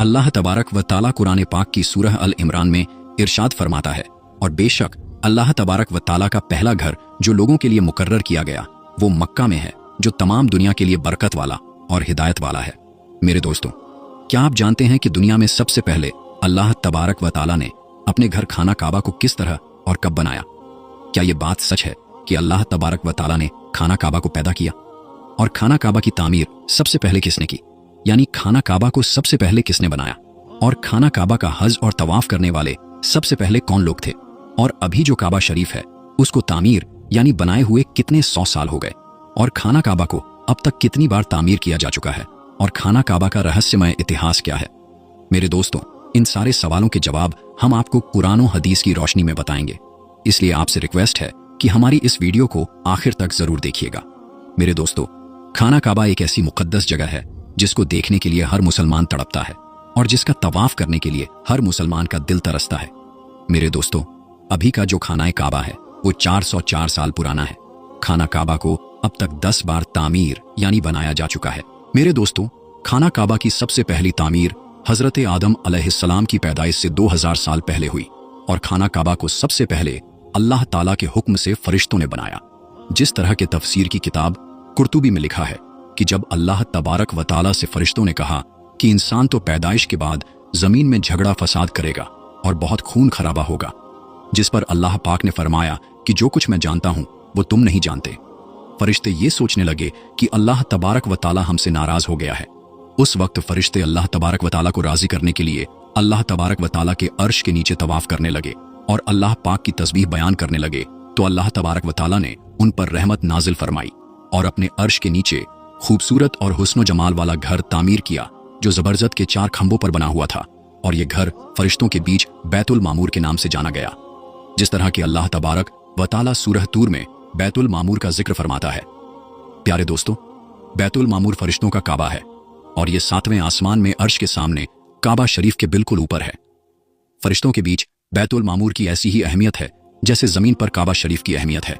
अल्लाह तबारक व ताला कुरान पाक की सूरह अल इमरान में इरशाद फरमाता है, और बेशक अल्लाह तबारक व ताला का पहला घर जो लोगों के लिए मुकर्रर किया गया वो मक्का में है, जो तमाम दुनिया के लिए बरकत वाला और हिदायत वाला है। मेरे दोस्तों, क्या आप जानते हैं कि दुनिया में सबसे पहले अल्लाह तबारक व ताला ने अपने घर खाना काबा को किस तरह और कब बनाया? क्या ये बात सच है कि अल्लाह तबारक व ताला ने खाना काबा को पैदा किया? और खाना काबा की तामीर सबसे पहले किसने की, यानी खाना काबा को सबसे पहले किसने बनाया? और खाना काबा का हज और तवाफ करने वाले सबसे पहले कौन लोग थे? और अभी जो काबा शरीफ है उसको तामीर यानी बनाए हुए कितने 100 साल हो गए? और खाना काबा को अब तक कितनी बार तामीर किया जा चुका है? और खाना काबा का रहस्यमय इतिहास क्या है? मेरे दोस्तों, इन सारे सवालों के जवाब हम आपको कुरान और हदीस की रोशनी में बताएंगे। इसलिए आपसे रिक्वेस्ट है कि हमारी इस वीडियो को आखिर तक जरूर देखिएगा। मेरे दोस्तों, खाना काबा एक ऐसी मुकद्दस जगह है जिसको देखने के लिए हर मुसलमान तड़पता है और जिसका तवाफ करने के लिए हर मुसलमान का दिल तरसता है। मेरे दोस्तों, अभी का जो खाना काबा है वो 404 साल पुराना है। खाना काबा को अब तक 10 बार तामीर यानी बनाया जा चुका है। मेरे दोस्तों, खाना काबा की सबसे पहली तामीर हजरत आदम अलैहिस्सलाम की पैदाइश से 2000 साल पहले हुई, और खाना काबा को सबसे पहले अल्लाह ताला के हुक्म से फरिश्तों ने बनाया। जिस तरह के तफसीर की किताब कुर्तुबी में लिखा है कि जब अल्लाह तबारक व ताला से फरिश्तों ने कहा कि इंसान तो पैदाइश के बाद जमीन में झगड़ा फसाद करेगा और बहुत खून खराबा होगा, जिस पर अल्लाह पाक ने फरमाया कि जो कुछ मैं जानता हूं वो तुम नहीं जानते। फरिश्ते ये सोचने लगे कि अल्लाह तबारक व ताला हमसे नाराज हो गया है। उस वक्त फरिश्ते अल्लाह तबारक व ताला को राजी करने के लिए अल्लाह तबारक व ताला के अर्श के नीचे तवाफ करने लगे और अल्लाह पाक की तस्बीह बयान करने लगे। तो अल्लाह तबारक व ताला ने उन पर रहमत नाजिल फरमाई और अपने अर्श के नीचे खूबसूरत और हुस्न जमाल वाला घर तामीर किया, जो जबरदस्त के 4 खंभों पर बना हुआ था, और यह घर फरिश्तों के बीच बैतुल मामूर के नाम से जाना गया। जिस तरह कि अल्लाह तबारक व ताला सूरह तूर में बैतुल मामूर का जिक्र फरमाता है। प्यारे दोस्तों, बैतुल मामूर फरिश्तों का काबा है और यह 7वें आसमान में अर्श के सामने काबा शरीफ के बिल्कुल ऊपर है। फरिश्तों के बीच बैतुल मामूर की ऐसी ही अहमियत है जैसे जमीन पर काबा शरीफ की अहमियत है।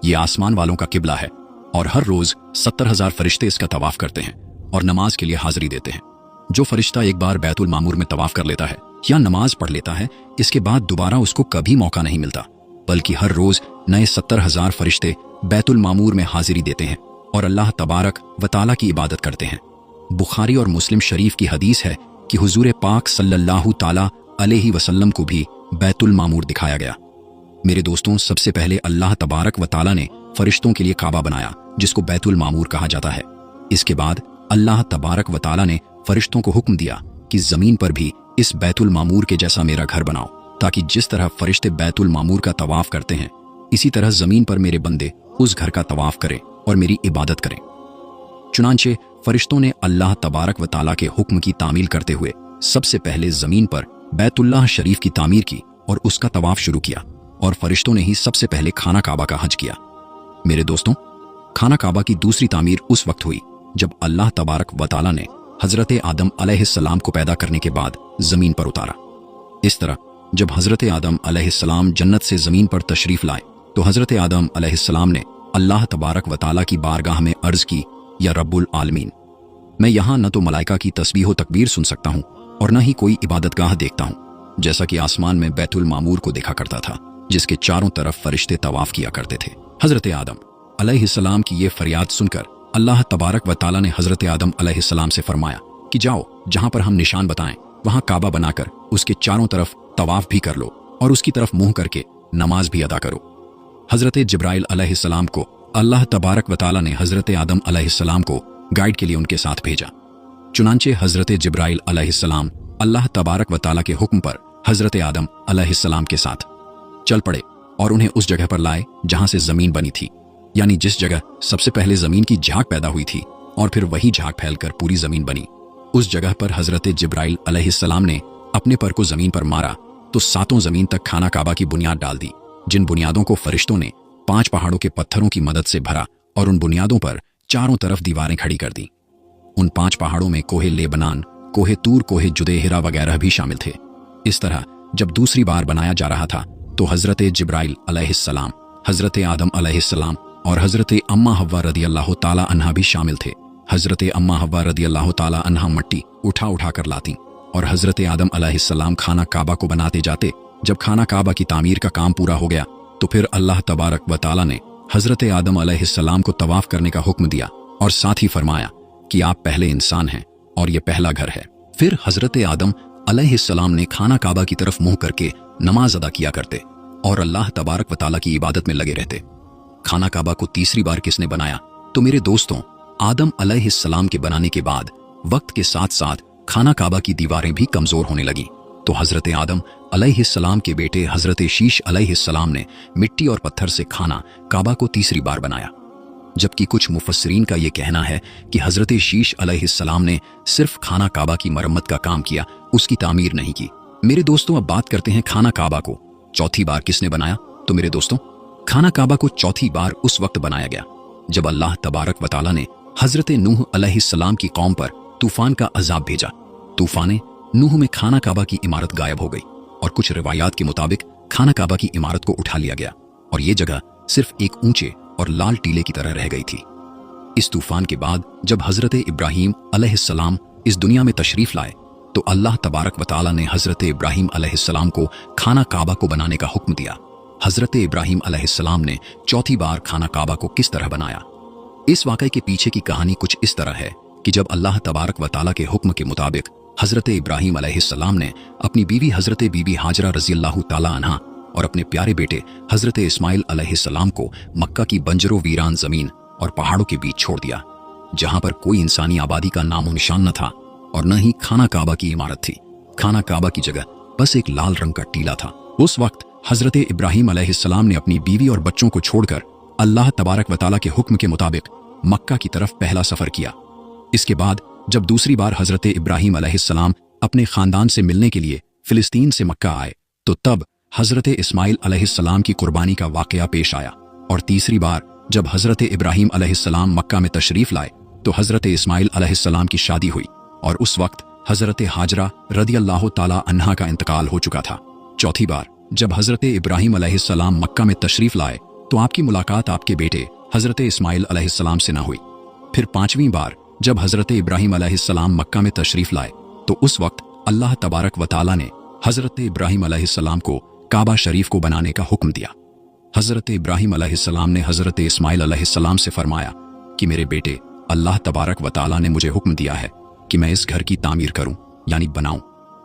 यह आसमान वालों का किबला है और हर रोज 70,000 फरिश्ते इसका तवाफ करते हैं और नमाज के लिए हाजिरी देते हैं। जो फरिश्ता एक बार बैतुल मामूर में तवाफ कर लेता है या नमाज पढ़ लेता है, इसके बाद दोबारा उसको कभी मौका नहीं मिलता, बल्कि हर रोज नए 70,000 फरिश्ते बैतुल मामूर में हाजिरी देते हैं और अल्लाह तबारक व ताला की इबादत करते हैं। बुखारी और मुस्लिम शरीफ की हदीस है कि हुजूर पाक सल्लल्लाहु ताला अलैहि वसल्लम को भी बैतुल मामूर दिखाया गया। मेरे दोस्तों, सबसे पहले अल्लाह तबारक व ताला ने फरिश्तों के लिए काबा बनाया जिसको बैतुल मामूर कहा जाता है। इसके बाद अल्लाह तबारक व ताला ने फरिश्तों को हुक्म दिया कि जमीन पर भी इस बैतुल मामूर के जैसा मेरा घर बनाओ, ताकि जिस तरह फरिश्ते बैतुल मामूर का तवाफ करते हैं इसी तरह जमीन पर मेरे बंदे उस घर का तवाफ करें और मेरी इबादत करें। चुनांचे फरिश्तों ने अल्लाह तबारक व ताला के हुक्म की तामील करते हुए सबसे पहले जमीन पर बैतुल्लाह शरीफ की तामीर की और उसका तवाफ शुरू किया, और फरिश्तों ने ही सबसे पहले खाना काबा का हज किया। मेरे दोस्तों, खाना काबा की दूसरी तामीर उस वक्त हुई जब अल्लाह तबारक व ताला ने हजरत आदम अलैहिस्सलाम को पैदा करने के बाद जमीन पर उतारा। इस तरह जब हजरत आदम अलैहिस्सलाम जन्नत से जमीन पर तशरीफ लाए तो हजरत आदम अलैहिस्सलाम ने अल्लाह तबारक व ताला की बारगाह में अर्ज की, या रब्बुल आलमीन, मैं यहाँ न तो मलाइका की तस्बीह व तकबीर सुन सकता हूँ और न ही कोई इबादतगाह देखता हूँ, जैसा कि आसमान में बैतुल मामूर को देखा करता था जिसके चारों तरफ फरिश्ते तवाफ किया करते थे। हजरत आदम अलैहिस्सलाम की ये फरियाद सुनकर अल्लाह तबारक व ताला ने हजरत आदम अलैहिस्सलाम से फरमाया कि जाओ, जहां पर हम निशान बताएं वहां काबा बनाकर उसके चारों तरफ तवाफ भी कर लो और उसकी तरफ मुंह करके नमाज भी अदा करो। हजरत जिब्राइल अलैहिस्सलाम को अल्लाह तबारक व ताला ने हजरत आदम अलैहिस्सलाम को गाइड के लिए उनके साथ भेजा। चुनांचे हजरत जिब्राइल अलैहिस्सलाम अल्लाह तबारक व ताला के हुक्म पर हजरत आदम अलैहिस्सलाम के साथ चल पड़े और उन्हें उस जगह पर लाए जहां से जमीन बनी थी, यानी जिस जगह सबसे पहले जमीन की झाग पैदा हुई थी और फिर वही झाग फैलकर पूरी जमीन बनी। उस जगह पर हजरत जिब्राइल अलैहिस्सलाम ने अपने पर को जमीन पर मारा तो 7 जमीन तक खाना काबा की बुनियाद डाल दी, जिन बुनियादों को फरिश्तों ने 5 पहाड़ों के पत्थरों की मदद से भरा और उन बुनियादों पर चारों तरफ दीवारें खड़ी कर दी। उन 5 पहाड़ों में कोहे लेबनान, कोहे तूर, कोहे जुदेहिरा वगैरह भी शामिल थे। इस तरह जब दूसरी बार बनाया जा रहा था तो हजरत जिब्राइल अलैहिस्सलाम, हजरत आदम अलैहिस्सलाम और हजरत अम्मा हव्वा रदियल्लाहु ताला अन्हा भी शामिल थे। हजरत अम्मा हव्वा रदियल्लाहु ताला अन्हा मट्टी उठा उठा कर लाती और हजरत आदम अलैहिस्सलाम खाना काबा को बनाते जाते। जब खाना काबा की तामीर का काम पूरा हो गया तो फिर अल्लाह तबारक व तआला ने हजरत आदम अलैहिस्सलाम को तवाफ करने का हुक्म दिया और साथ ही फरमाया कि आप पहले इंसान हैं और ये पहला घर है। फिर हजरत आदम अलैहिस्सलाम ने खाना काबा की तरफ मुंह करके नमाज अदा किया करते और अल्लाह तबारक व तआला की इबादत में लगे रहते। खाना काबा को तीसरी बार किसने बनाया? तो मेरे दोस्तों, आदम अलैहिस्सलाम के बनाने के बाद वक्त के साथ साथ खाना काबा की दीवारें भी कमजोर होने लगी, तो हजरत आदम अलैहिस्सलाम के बेटे हजरत शीश अलैहिस्सलाम ने मिट्टी और पत्थर से खाना काबा को तीसरी बार बनाया। जबकि कुछ मुफस्सिरीन का यह कहना है कि हजरत शीश अलैहिस्सलाम ने सिर्फ खाना काबा की मरम्मत का काम किया, उसकी तामीर नहीं की। मेरे दोस्तों, अब बात करते हैं खाना काबा को चौथी बार किसने बनाया? तो मेरे दोस्तों, खाना काबा को चौथी बार उस वक्त बनाया गया जब अल्लाह तबारक व तआला ने हजरत नूह अलैहिस्सलाम की कौम पर तूफान का अजाब भेजा। तूफान नूह में खाना काबा की इमारत गायब हो गई और कुछ रिवायात के मुताबिक खाना काबा की इमारत को उठा लिया गया और ये जगह सिर्फ एक ऊंचे और लाल टीले की तरह रह गई थी। इस तूफान के बाद जब हजरत इब्राहीम अलैहिस्सलाम इस दुनिया में तशरीफ लाए तो अल्लाह तबारक व तआला ने हजरत इब्राहीम अलैहिस्सलाम को खाना काबा को बनाने का हुक्म दिया। हजरत इब्राहीम अलैहिस्सलाम ने चौथी बार खाना काबा को किस तरह बनाया? इस वाक़ये के पीछे की कहानी कुछ इस तरह है कि जब अल्लाह तबारक व तआला के हुक्म के मुताबिक हजरत इब्राहीम अलैहिस्सलाम ने अपनी बीवी हजरत बीबी हाजरा रज़ियल्लाहु ताला अन्हा और अपने प्यारे बेटे हजरत इस्माइल अलैहिस्सलाम को मक्का की बंजरो वीरान जमीन और पहाड़ों के बीच छोड़ दिया, जहां पर कोई इंसानी आबादी का नामो निशान न था और न ही खाना काबा की इमारत थी। खाना काबा की जगह बस एक लाल रंग का टीला था। उस वक्त हजरत इब्राहीम अलैहिस्सलाम ने अपनी बीवी और बच्चों को छोड़कर अल्लाह तबारक व तआला के हुक्म के मुताबिक मक्का की तरफ पहला सफर किया। इसके बाद जब दूसरी बार हजरत इब्राहीम अलैहिस्सलाम अपने खानदान से मिलने के लिए फिलिस्तीन से मक्का आए तो तब हजरत इस्माइल अलैहिस्सलाम की कुर्बानी का वाकया पेश आया। और तीसरी बार जब हजरत इब्राहीम अलैहिस्सलाम मक्का में तशरीफ लाए तो हजरत इस्माइल अलैहिस्सलाम की शादी हुई और उस वक्त हजरत हाजरा रदियल्लाहु ताला अन्हा का इंतकाल हो चुका था। चौथी बार जब हजरत इब्राहीम अलैहिस्सलाम मक्का में तशरीफ लाए तो आपकी मुलाकात आपके बेटे हजरत इस्माइल अलैहिस्सलाम से न हुई। फिर पांचवीं बार जब हजरत इब्राहीम अलैहिस्सलाम मक्का में तशरीफ लाए तो उस वक्त अल्लाह तबारक व तआला ने हजरत इब्राहीम अलैहिस्सलाम को काबा शरीफ को बनाने का हुक्म दिया। हजरत इब्राहीम अलैहिस्सलाम ने हजरत इस्माइल अलैहिस्सलाम से फरमाया कि मेरे बेटे, अल्लाह तबारक व तआला ने मुझे हुक्म दिया है कि मैं इस घर की तामीर करूं यानी बनाऊं।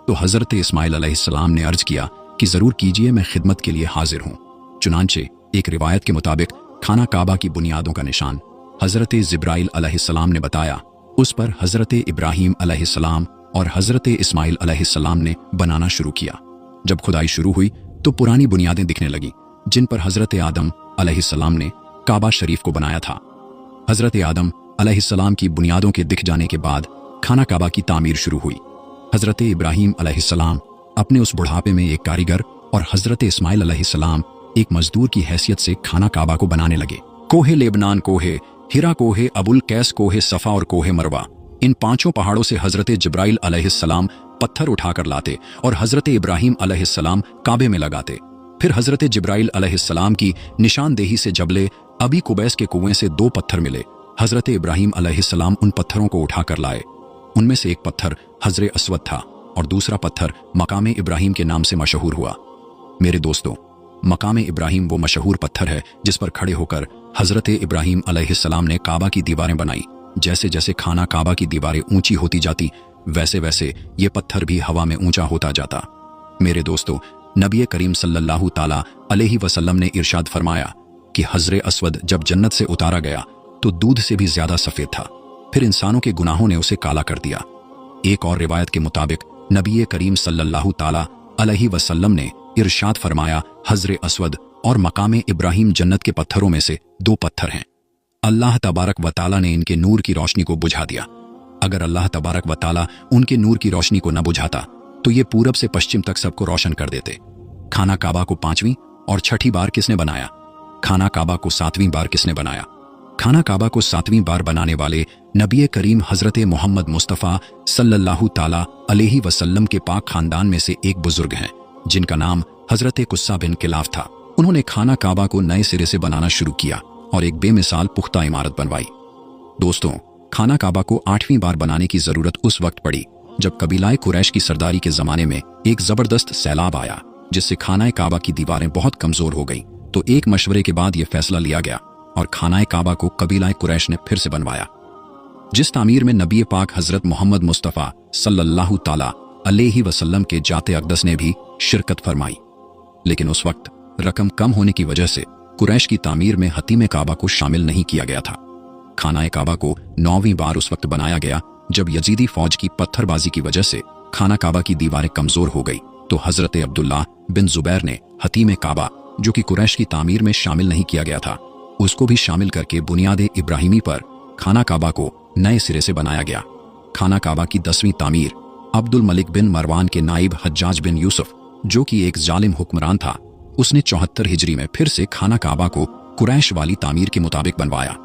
तो हजरत इस्माइल अलैहिस्सलाम ने अर्ज किया कि जरूर कीजिए, मैं खिदमत के लिए हाजिर हूं। चुनांचे एक रिवायत के मुताबिक खाना काबा की बुनियादों का निशान हजरत जिब्राइल अलैहिस्सलाम ने बताया, उस पर हजरत इब्राहीम अलैहिस्सलाम और हजरत इस्माइल अलैहिस्सलाम ने बनाना शुरू किया। जब खुदाई शुरू हुई तो पुरानी बुनियादें दिखने लगी जिन पर हजरत आदम अलैहिस्सलाम ने काबा शरीफ को बनाया था। हजरत आदम अलैहिस्सलाम की बुनियादों के दिख जाने के बाद खाना काबा की तामीर शुरू हुई। हजरत इब्राहीम अलैहिस्सलाम अपने उस बुढ़ापे में एक कारीगर और हजरत इस्माइल अलैहिस्सलाम एक मजदूर की हैसियत से खाना काबा को बनाने लगे। कोहे लेबनान, कोहे हिरा, कोहे अबुल कैस, कोहे सफा और कोहे मरवा, इन पांचों पहाड़ों से हजरत जिब्राइल अलैहिस्सलाम पत्थर उठाकर लाते और हजरत इब्राहीम अलैहिस्सलाम काबे में लगाते। फिर हजरत जिब्राइल अलैहिस्सलाम की निशानदेही से जबले अबी कुबैस के कुएं से 2 पत्थर मिले। हजरत इब्राहीम अलैहिस्सलाम उन पत्थरों को उठाकर लाए। उनमें से एक पत्थर हजर अस्वद था और दूसरा पत्थर मकामे इब्राहीम के नाम से मशहूर हुआ। मेरे दोस्तों, मकामे इब्राहीम वो मशहूर पत्थर है जिस पर खड़े होकर हजरत इब्राहीम अलैहिस्सलाम ने काबा की दीवारें बनाई। जैसे जैसे खाना काबा की दीवारें ऊंची होती जाती वैसे वैसे ये पत्थर भी हवा में ऊंचा होता जाता। मेरे दोस्तों, नबी करीम सल्लल्लाहु ताला अलैहि वसल्लम ने इरशाद फरमाया कि हजर अस्वद जब जन्नत से उतारा गया तो दूध से भी ज्यादा सफेद था, फिर इंसानों के गुनाहों ने उसे काला कर दिया। एक और रिवायत के मुताबिक नबी करीम सल्लल्लाहु ताला अलैहि वसल्लम ने इरशाद फरमाया, हजर अस्वद और मकामे इब्राहीम जन्नत के पत्थरों में से 2 पत्थर हैं। अल्लाह तबारक व तआला ने इनके नूर की रोशनी को बुझा दिया। अगर अल्लाह तबारक व तआला उनके नूर की रोशनी को न बुझाता तो ये पूरब से पश्चिम तक सबको रोशन कर देते। खाना काबा को 5वीं और 6ठी बार किसने बनाया? खाना काबा को 7वीं बार किसने बनाया? खाना काबा को 7वीं बार बनाने वाले नबी करीम हजरत मोहम्मद मुस्तफ़ा सल्लल्लाहु ताला अलैहि वसल्लम के पाक खानदान में से एक बुजुर्ग हैं जिनका नाम हजरत कुस्सा बिन किलाफ था। उन्होंने खाना काबा को नए सिरे से बनाना शुरू किया और एक बेमिसाल पुख्ता इमारत बनवाई। दोस्तों, खाना काबा को 8वीं बार बनाने की जरूरत उस वक्त पड़ी जब कबीलाए कुरैश की सरदारी के जमाने में एक जबरदस्त सैलाब आया जिससे खानाए काबा की दीवारें बहुत कमजोर हो गईं, तो एक मशवरे के बाद यह फैसला लिया गया और खानाए काबा को कबीलाए कुरैश ने फिर से बनवाया, जिस तामीर में नबी पाक हजरत मोहम्मद मुस्तफ़ा सल्लल्लाहु ताला अलैहि वसल्लम के जाते अक़दस ने भी शिरकत फरमाई। लेकिन उस वक्त रकम कम होने की वजह से कुरैश की तामीर में हतीम काबा को शामिल नहीं किया गया था। खानाए काबा को 9वीं बार उस वक्त बनाया गया जब यजीदी फौज की पत्थरबाजी की वजह से खाना काबा की दीवारें कमजोर हो गई, तो हजरत अब्दुल्लाह बिन जुबैर ने हतीम काबा, जो कि कुरैश की तामीर में शामिल नहीं किया गया था, उसको भी शामिल करके बुनियाद इब्राहिमी पर खाना काबा को नए सिरे से बनाया गया। खाना काबा की 10वीं तामीर अब्दुल मलिक बिन मरवान के नाइब हज्जाज बिन यूसुफ, जो कि एक जालिम हुक्मरान था, उसने 74 हिजरी में फिर से खाना काबा को कुरैश वाली तामीर के मुताबिक बनवाया।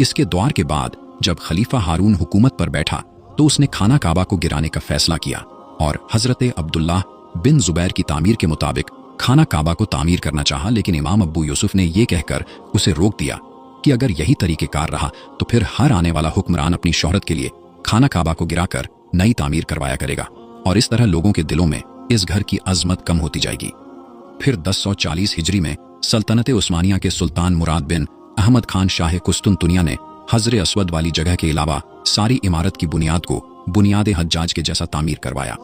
इसके दौर के बाद जब खलीफा हारून हुकूमत पर बैठा तो उसने खाना काबा को गिराने का फैसला किया और हजरत अब्दुल्लाह बिन जुबैर की तामीर के मुताबिक खाना काबा को तामीर करना चाहा, लेकिन इमाम अब्बू यूसुफ ने यह कहकर उसे रोक दिया कि अगर यही तरीक़ेकार रहा तो फिर हर आने वाला हुक्मरान अपनी शोहरत के लिए खाना काबा को गिराकर नई तामीर करवाया करेगा और इस तरह लोगों के दिलों में इस घर की अजमत कम होती जाएगी। फिर 1040 हिजरी में सल्तनत उस्मानिया के सुल्तान मुराद बिन अहमद खान शाह कुस्तुनतुनिया ने हजर अस्वद वाली जगह के अलावा सारी इमारत की बुनियाद को बुनियाद हज्जाज के जैसा तामीर करवाया।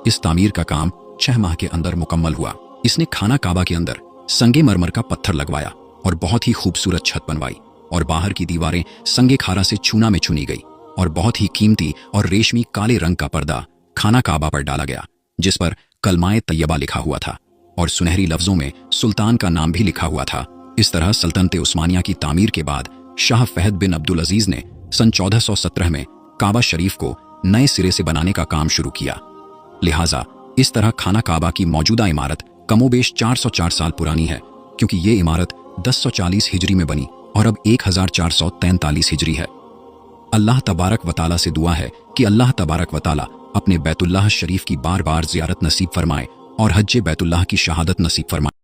इस तामीर का काम 6 माह के अंदर मुकम्मल हुआ। इसने खाना काबा के अंदर संगे मरमर का पत्थर लगवाया और बहुत ही खूबसूरत छत बनवाई और बाहर की दीवारें संगे खारा से चूना में चुनी गई और बहुत ही कीमती और रेशमी काले रंग का पर्दा खाना काबा पर डाला गया, जिस पर कलमाए तैयबा लिखा हुआ था और सुनहरी लफ्जों में सुल्तान का नाम भी लिखा हुआ था। इस तरह सल्तनत उस्मानिया की तामीर के बाद शाह फहद बिन अब्दुल अजीज ने सन 1417 में काबा शरीफ को नए सिरे से बनाने का काम शुरू किया। लिहाजा इस तरह खाना काबा की मौजूदा इमारत कमोबेश 404 साल पुरानी है, क्योंकि ये इमारत 1040 हिजरी में बनी और अब 1443 हिजरी है। अल्लाह तबारक व तआला से दुआ है कि अल्लाह तबारक व तआला अपने बैतुल्लाह शरीफ की बार बार ज़ियारत नसीब फरमाए और हज्जे बैतुल्लाह की शहादत नसीब फरमाए।